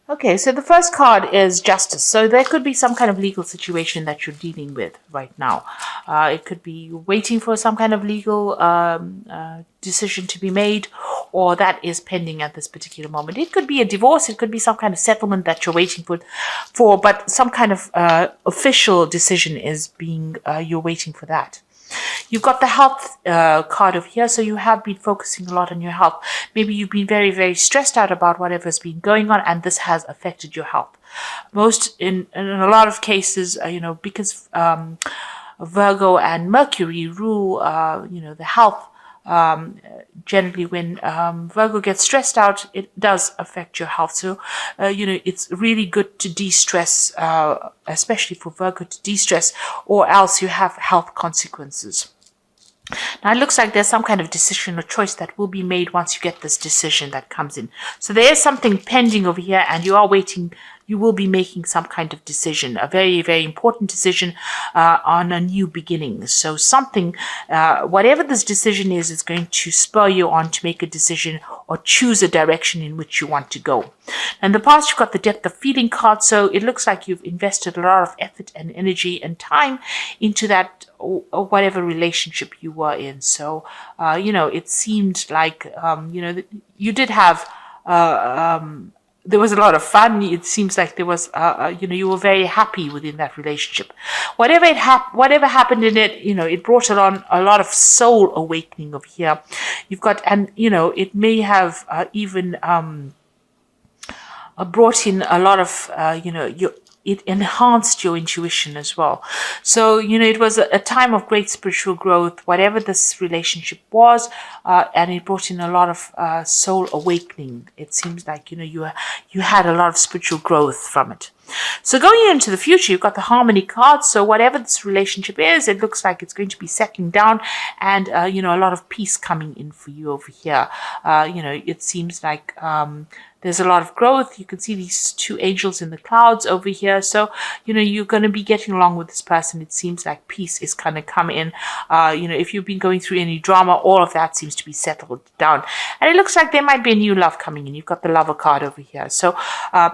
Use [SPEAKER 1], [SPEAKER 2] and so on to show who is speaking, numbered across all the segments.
[SPEAKER 1] Okay, so the first card is justice. So there could be some kind of legal situation that you're dealing with right now. It could be you're waiting for some kind of legal decision to be made, or that is pending at this particular moment. It could be a divorce. It could be some kind of settlement that you're waiting for, but some kind of official decision is being, you're waiting for that. You've got the health card over here, so you have been focusing a lot on your health. Maybe you've been very, very stressed out about whatever's been going on, and this has affected your health. In a lot of cases, because Virgo and Mercury rule, the health. Generally, when Virgo gets stressed out, it does affect your health. So, it's really good to de-stress, especially for Virgo to de-stress, or else you have health consequences. Now, it looks like there's some kind of decision or choice that will be made once you get this decision that comes in. So there is something pending over here, and you are waiting. You will be making some kind of decision, a very, very important decision on a new beginning. So something, whatever this decision is going to spur you on to make a decision or choose a direction in which you want to go. In the past, you've got the depth of feeling card. So it looks like you've invested a lot of effort and energy and time into that or whatever relationship you were in. So, it seemed like, you did have, there was a lot of fun. It seems like there was, you were very happy within that relationship. Whatever happened in it, it brought on a lot of soul awakening over here. You've got, and it may have even brought in a lot of, it enhanced your intuition as well. So, it was a time of great spiritual growth, whatever this relationship was, and it brought in a lot of soul awakening. It seems like, you had a lot of spiritual growth from it. So going into the future, you've got the harmony card. So whatever this relationship is, it looks like it's going to be settling down and, a lot of peace coming in for you over here. It seems like there's a lot of growth. You can see these two angels in the clouds over here. So, you're going to be getting along with this person. It seems like peace is going to come in. If you've been going through any drama, all of that seems to be settled down. And it looks like there might be a new love coming in. You've got the lover card over here. So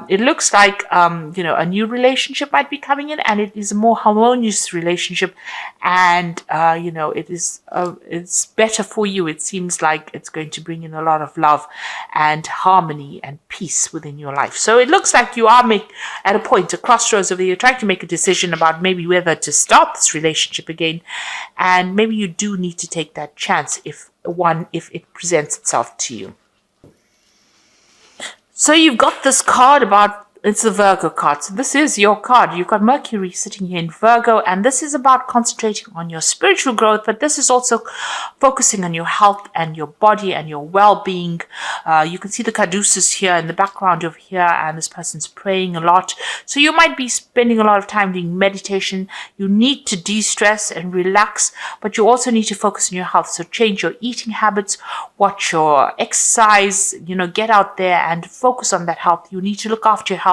[SPEAKER 1] it looks like, a new relationship might be coming in, and it is a more harmonious relationship. And, it's better for you. It seems like it's going to bring in a lot of love and harmony and peace within your life. So it looks like you are at a point, a crossroads over here, trying to make a decision about maybe whether to start this relationship again. And maybe you do need to take that chance if it presents itself to you. So you've got this card about, it's the Virgo card. So this is your card. You've got Mercury sitting here in Virgo, and this is about concentrating on your spiritual growth, but this is also focusing on your health and your body and your well-being. You can see the caduceus here in the background over here, and this person's praying a lot. So you might be spending a lot of time doing meditation. You need to de-stress and relax, but you also need to focus on your health. So change your eating habits, watch your exercise, get out there and focus on that health. You need to look after your health,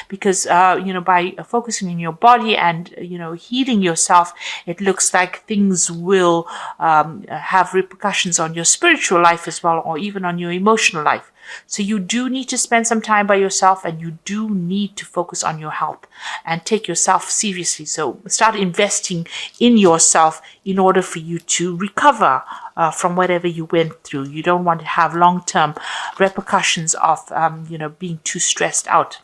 [SPEAKER 1] because by focusing on your body and healing yourself, it looks like things will have repercussions on your spiritual life as well, or even on your emotional life. So you do need to spend some time by yourself, and you do need to focus on your health and take yourself seriously. So start investing in yourself in order for you to recover from whatever you went through. You don't want to have long-term repercussions of being too stressed out.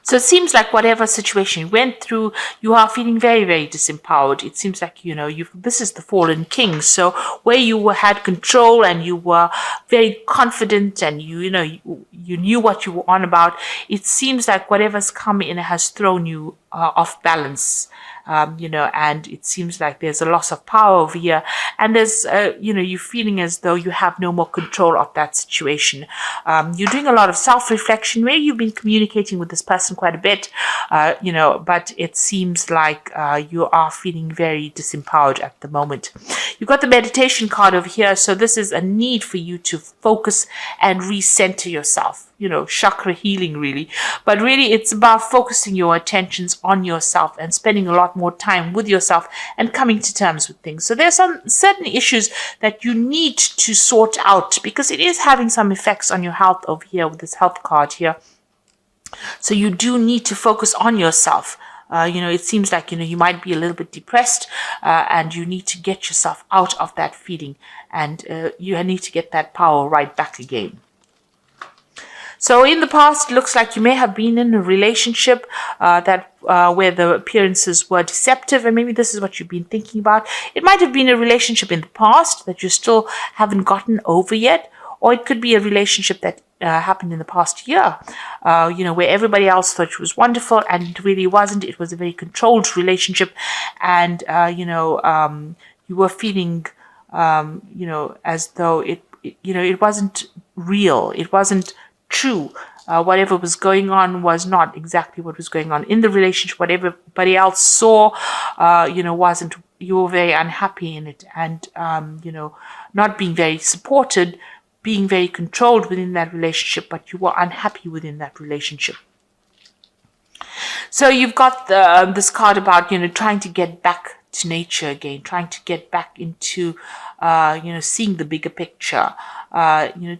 [SPEAKER 1] So it seems like whatever situation you went through, you are feeling very, very disempowered. It seems like, this is the fallen king. So where you had control and you were very confident and you knew what you were on about, it seems like whatever's come in has thrown you off balance. And it seems like there's a loss of power over here, and there's, you're feeling as though you have no more control of that situation. You're doing a lot of self-reflection. Maybe you've been communicating with this person quite a bit, but it seems like you are feeling very disempowered at the moment. You've got the meditation card over here, so this is a need for you to focus and recenter yourself. Chakra healing really. But really it's about focusing your attentions on yourself and spending a lot more time with yourself and coming to terms with things. So there's some certain issues that you need to sort out, because it is having some effects on your health over here with this health card here. So you do need to focus on yourself. It seems like, you might be a little bit depressed, and you need to get yourself out of that feeling, and you need to get that power right back again. So in the past, it looks like you may have been in a relationship where the appearances were deceptive, and maybe this is what you've been thinking about. It might have been a relationship in the past that you still haven't gotten over yet, or it could be a relationship that happened in the past year, where everybody else thought it was wonderful and it really wasn't. It was a very controlled relationship, and you were feeling, as though it wasn't real. It wasn't true. Whatever was going on was not exactly what was going on in the relationship. What everybody else saw, wasn't. You were very unhappy in it, and not being very supported, being very controlled within that relationship, but you were unhappy within that relationship. So you've got this card about trying to get back to nature again, trying to get back into seeing the bigger picture,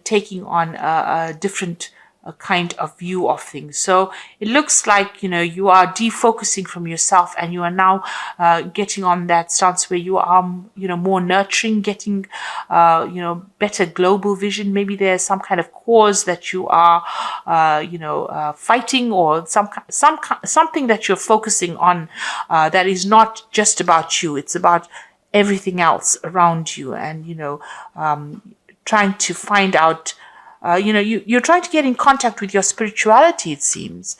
[SPEAKER 1] taking on a different kind of view of things. So it looks like you are defocusing from yourself, and you are now getting on that stance where you are more nurturing, getting better global vision. Maybe there's some kind of cause that you are fighting, or something that you're focusing on that is not just about you. It's about everything else around you, and trying to find out. You're trying to get in contact with your spirituality, it seems,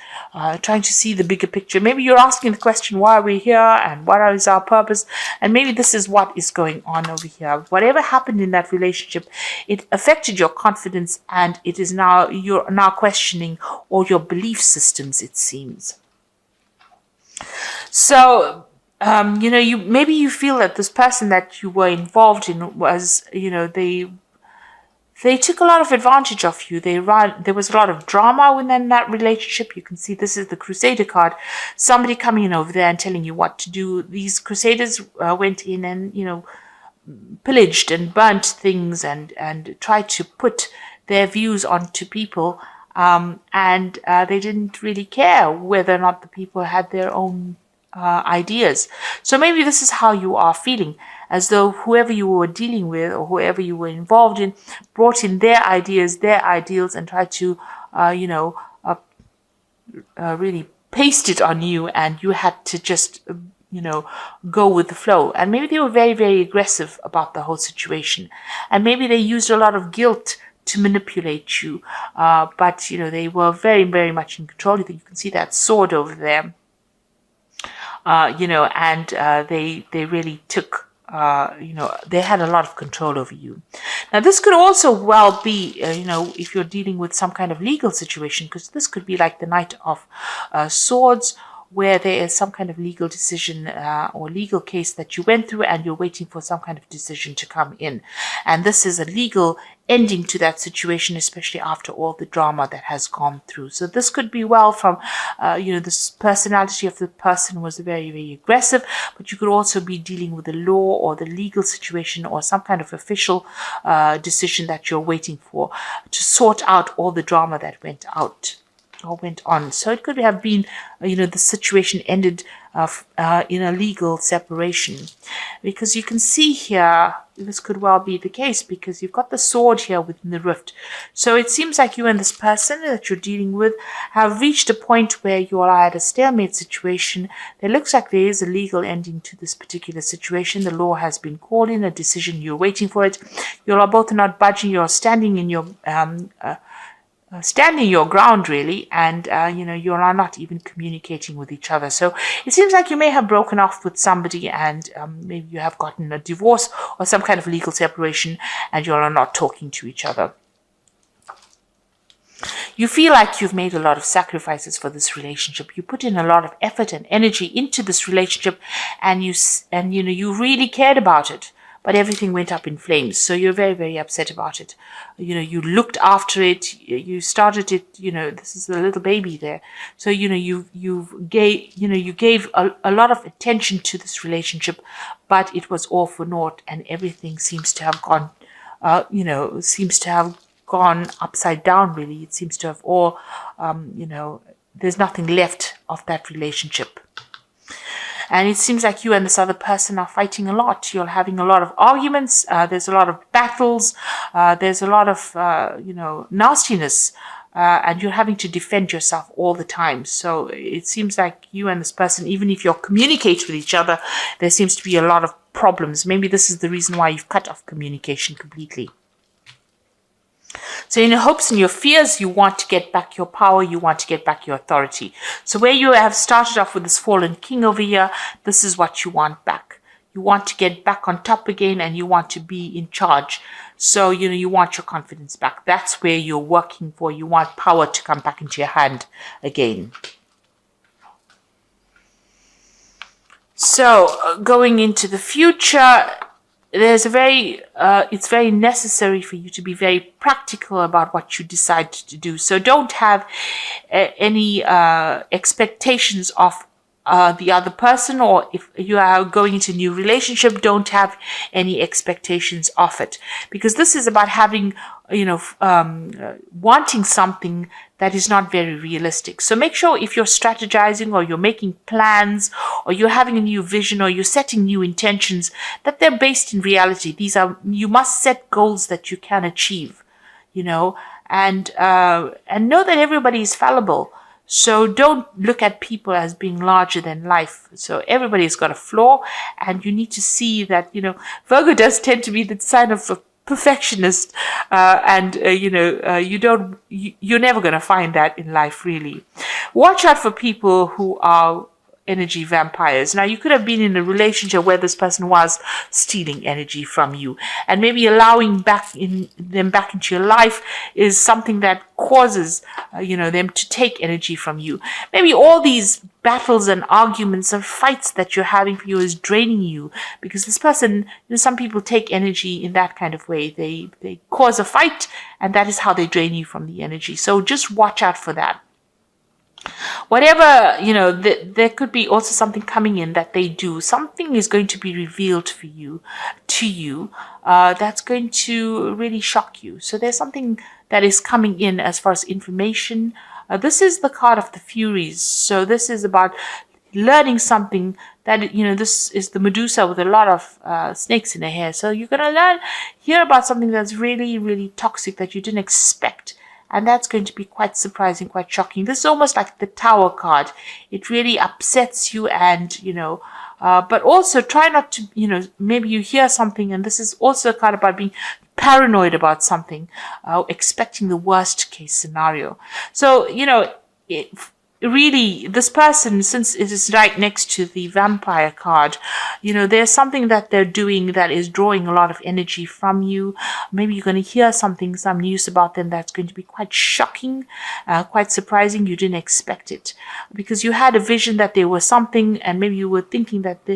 [SPEAKER 1] trying to see the bigger picture. Maybe you're asking the question, why are we here, and what is our purpose? And maybe this is what is going on over here. Whatever happened in that relationship, it affected your confidence, and you're now questioning all your belief systems, it seems. So, maybe you feel that this person that you were involved in was, they took a lot of advantage of you. There was a lot of drama within that relationship. You can see this is the Crusader card. Somebody coming in over there and telling you what to do. These Crusaders went in and, pillaged and burnt things and tried to put their views onto people. And they didn't really care whether or not the people had their own ideas. So maybe this is how you are feeling, as though whoever you were dealing with or whoever you were involved in brought in their ideas, their ideals, and tried to, really paste it on you, and you had to just, go with the flow. And maybe they were very, very aggressive about the whole situation, and maybe they used a lot of guilt to manipulate you, but they were very, very much in control. You can see that sword over there. And they really took, they had a lot of control over you. Now, this could also well be, if you're dealing with some kind of legal situation, because this could be like the Knight of Swords, where there is some kind of legal decision or legal case that you went through, and you're waiting for some kind of decision to come in. And this is a legal ending to that situation, especially after all the drama that has gone through. So this could be well from, this personality of the person was very, very aggressive, but you could also be dealing with the law or the legal situation or some kind of official decision that you're waiting for to sort out all the drama that went on. So it could have been, the situation ended in a legal separation, because you can see here, this could well be the case, because you've got the sword here within the rift. So it seems like you and this person that you're dealing with have reached a point where you are at a stalemate situation. There looks like there is a legal ending to this particular situation. The law has been called in, a decision, you're waiting for it. You are both not budging, you're standing in your standing your ground, really, and you are not even communicating with each other. So it seems like you may have broken off with somebody, and maybe you have gotten a divorce or some kind of legal separation, and you are not talking to each other. You feel like you've made a lot of sacrifices for this relationship. You put in a lot of effort and energy into this relationship, and you really cared about it. But everything went up in flames. So you're very, very upset about it. You looked after it. You started it. This is a little baby there. So you gave a lot of attention to this relationship, but it was all for naught, and everything seems to have gone, gone upside down. Really, it seems to have all, there's nothing left of that relationship. And it seems like you and this other person are fighting a lot. You're having a lot of arguments. There's a lot of battles. There's a lot of, nastiness. And you're having to defend yourself all the time. So it seems like you and this person, even if you're communicating with each other, there seems to be a lot of problems. Maybe this is the reason why you've cut off communication completely. So in your hopes and your fears, you want to get back your power, you want to get back your authority. So where you have started off with this fallen king over here, this is what you want back. You want to get back on top again, and you want to be in charge. So, you want your confidence back. That's where you're working for. You want power to come back into your hand again. So going into the future, it's very necessary for you to be very practical about what you decide to do. So don't have any expectations of the other person, or if you are going into a new relationship, don't have any expectations of it, because this is about having, wanting something that is not very realistic. So make sure if you're strategizing, or you're making plans, or you're having a new vision, or you're setting new intentions, that they're based in reality. You must set goals that you can achieve, and know that everybody is fallible. So don't look at people as being larger than life. So everybody's got a flaw, and you need to see that, Virgo does tend to be the sign of a perfectionist, and you're never going to find that in life, really. Watch out for people who are energy vampires. Now, you could have been in a relationship where this person was stealing energy from you, and maybe allowing them back into your life is something that causes them to take energy from you. Maybe all these battles and arguments and fights that you're having for you is draining you, because this person, some people take energy in that kind of way. They cause a fight, and that is how they drain you from the energy. So just watch out for that. Whatever, there could be also something coming in that they do. Something is going to be revealed to you, that's going to really shock you. So there's something that is coming in as far as information. This is the card of the Furies. So this is about learning something that, this is the Medusa with a lot of snakes in her hair. So you're going to hear about something that's really, really toxic that you didn't expect. And that's going to be quite surprising, quite shocking. This is almost like the Tower card. It really upsets you, and, but also try not to, maybe you hear something, and this is also a card about being paranoid about something, expecting the worst case scenario. So, really, this person, since it is right next to the vampire card, there's something that they're doing that is drawing a lot of energy from you. Maybe you're going to hear some news about them that's going to be quite shocking, quite surprising. You didn't expect it, because you had a vision that they were something, and maybe you were thinking that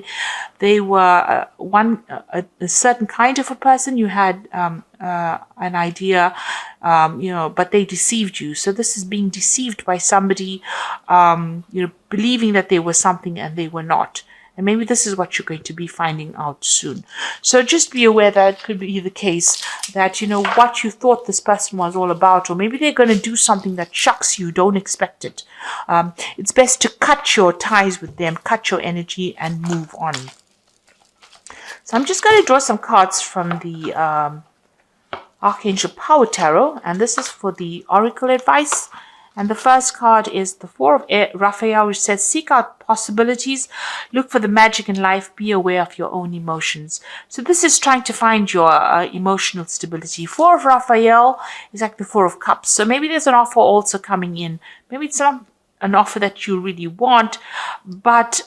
[SPEAKER 1] they were a certain kind of a person. You had an idea, but they deceived you. So this is being deceived by somebody, believing that they were something and they were not. And maybe this is what you're going to be finding out soon. So just be aware that it could be the case that, what you thought this person was all about, or maybe they're going to do something that shocks you, don't expect it. It's best to cut your ties with them, cut your energy, and move on. So I'm just going to draw some cards from the Archangel Power Tarot, and this is for the Oracle advice. And the first card is the Four of Raphael, which says, seek out possibilities, look for the magic in life, be aware of your own emotions. So this is trying to find your emotional stability. Four of Raphael is like the Four of Cups. So maybe there's an offer also coming in. Maybe it's not an offer that you really want, but,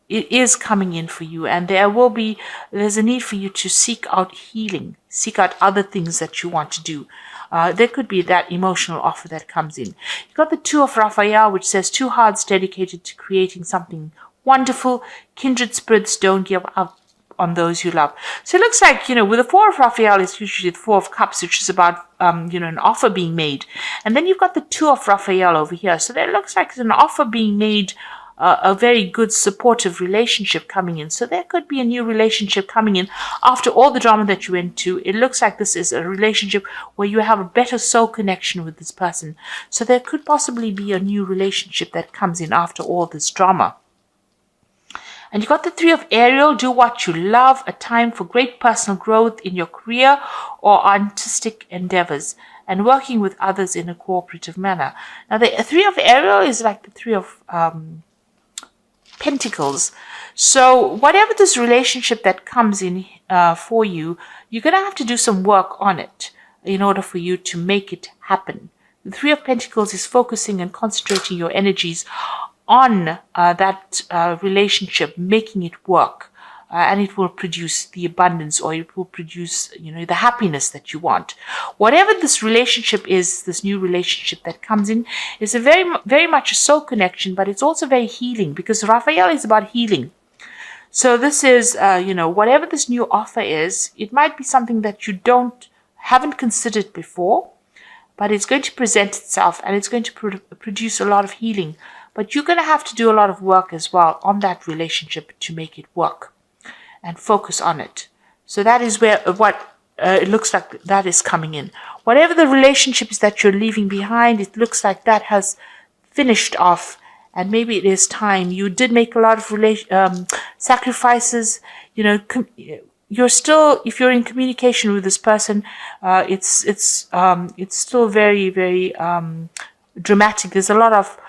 [SPEAKER 1] it is coming in for you, and there's a need for you to seek out healing, seek out other things that you want to do. There could be that emotional offer that comes in. You've got the Two of Raphael, which says, two hearts dedicated to creating something wonderful. Kindred spirits, don't give up on those you love. So it looks like, with the Four of Raphael, it's usually the Four of Cups, which is about, an offer being made. And then you've got the Two of Raphael over here. So there looks like an offer being made a very good supportive relationship coming in. So there could be a new relationship coming in after all the drama that you went to. It looks like this is a relationship where you have a better soul connection with this person. So there could possibly be a new relationship that comes in after all this drama. And you got the Three of Ariel, do what you love, a time for great personal growth in your career or artistic endeavors, and working with others in a cooperative manner. Now, the Three of Ariel is like the Three of Pentacles. So whatever this relationship that comes in for you, you're going to have to do some work on it in order for you to make it happen. The Three of Pentacles is focusing and concentrating your energies on that relationship, making it work, and it will produce the abundance, or it will produce, the happiness that you want. Whatever this relationship is, this new relationship that comes in, is a very much a soul connection, but it's also very healing, because Raphael is about healing. So this is, whatever this new offer is, it might be something that you haven't considered before, but it's going to present itself, and it's going to produce a lot of healing. But you're going to have to do a lot of work as well on that relationship to make it work and focus on it. So that is where it looks like that is coming in. Whatever the relationship is that you're leaving behind, it looks like that has finished off, and maybe it is time. You did make a lot of sacrifices. You're still, if you're in communication with this person, it's still very, very dramatic. There's a lot of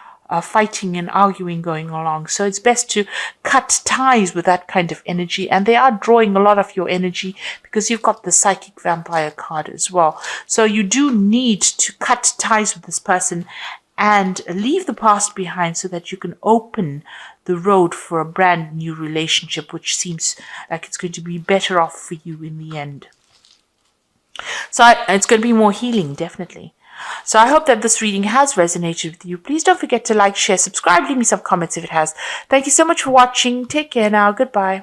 [SPEAKER 1] fighting and arguing going along. So it's best to cut ties with that kind of energy. And they are drawing a lot of your energy because you've got the psychic vampire card as well. So you do need to cut ties with this person and leave the past behind so that you can open the road for a brand new relationship, which seems like it's going to be better off for you in the end. So it's going to be more healing, definitely. So I hope that this reading has resonated with you. Please don't forget to like, share, subscribe, leave me some comments if it has. Thank you so much for watching. Take care now. Goodbye.